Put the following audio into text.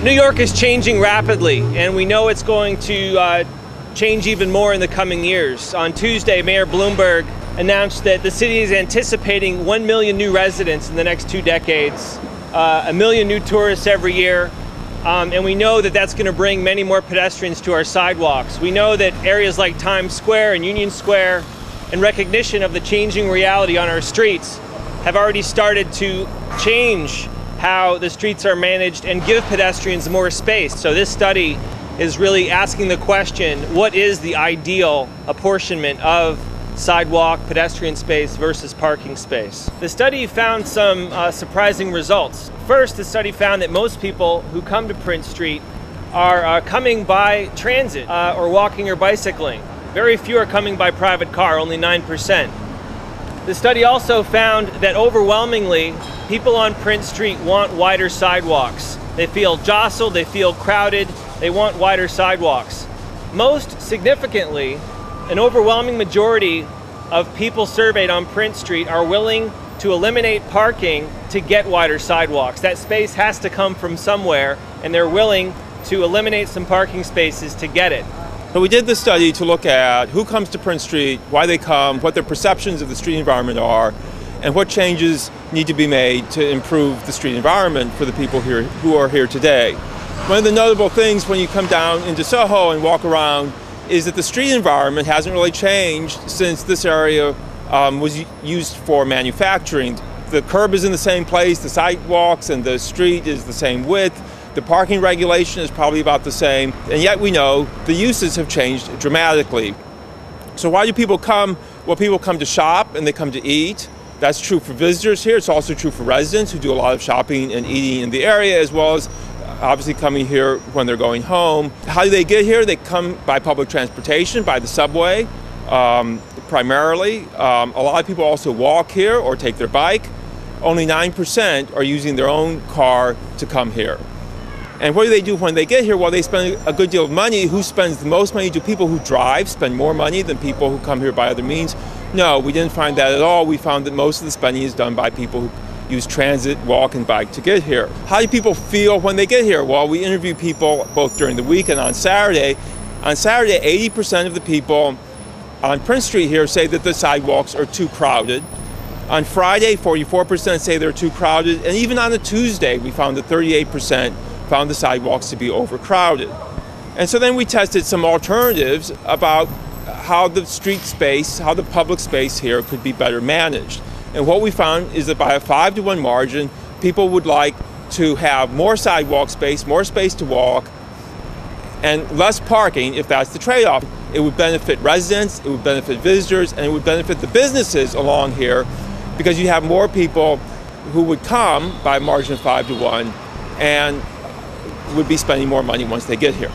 New York is changing rapidly, and we know it's going to change even more in the coming years. On Tuesday, Mayor Bloomberg announced that the city is anticipating 1 million new residents in the next 2 decades, 1 million new tourists every year, and we know that that's going to bring many more pedestrians to our sidewalks. We know that areas like Times Square and Union Square, in recognition of the changing reality on our streets, have already started to change how the streets are managed and give pedestrians more space. So this study is really asking the question, what is the ideal apportionment of sidewalk, pedestrian space versus parking space? The study found some surprising results. First, the study found that most people who come to Prince Street are coming by transit or walking or bicycling. Very few are coming by private car, only 9%. The study also found that overwhelmingly, people on Prince Street want wider sidewalks. They feel jostled, they feel crowded, they want wider sidewalks. Most significantly, an overwhelming majority of people surveyed on Prince Street are willing to eliminate parking to get wider sidewalks. That space has to come from somewhere, and they're willing to eliminate some parking spaces to get it. So we did this study to look at who comes to Prince Street, why they come, what their perceptions of the street environment are, and what changes need to be made to improve the street environment for the people here who are here today. One of the notable things when you come down into Soho and walk around is that the street environment hasn't really changed since this area was used for manufacturing. The curb is in the same place, the sidewalks and the street is the same width. The parking regulation is probably about the same, and yet we know the uses have changed dramatically. So why do people come? Well, people come to shop and they come to eat. That's true for visitors here. It's also true for residents who do a lot of shopping and eating in the area, as well as obviously coming here when they're going home. How do they get here? They come by public transportation, by the subway, primarily. A lot of people also walk here or take their bike. Only 9% are using their own car to come here. And what do they do when they get here? Well, they spend a good deal of money. Who spends the most money? Do people who drive spend more money than people who come here by other means? No, we didn't find that at all. We found that most of the spending is done by people who use transit, walk, and bike to get here. How do people feel when they get here? Well, we interview people both during the week and on Saturday. On Saturday, 80% of the people on Prince Street here say that the sidewalks are too crowded. On Friday, 44% say they're too crowded. And even on a Tuesday, we found that 38% found the sidewalks to be overcrowded. And so then we tested some alternatives about how the street space, how the public space here could be better managed. And what we found is that by a 5-to-1 margin, people would like to have more sidewalk space, more space to walk, and less parking if that's the trade-off. It would benefit residents, it would benefit visitors, and it would benefit the businesses along here because you have more people who would come by a margin of 5-to-1 and would be spending more money once they get here.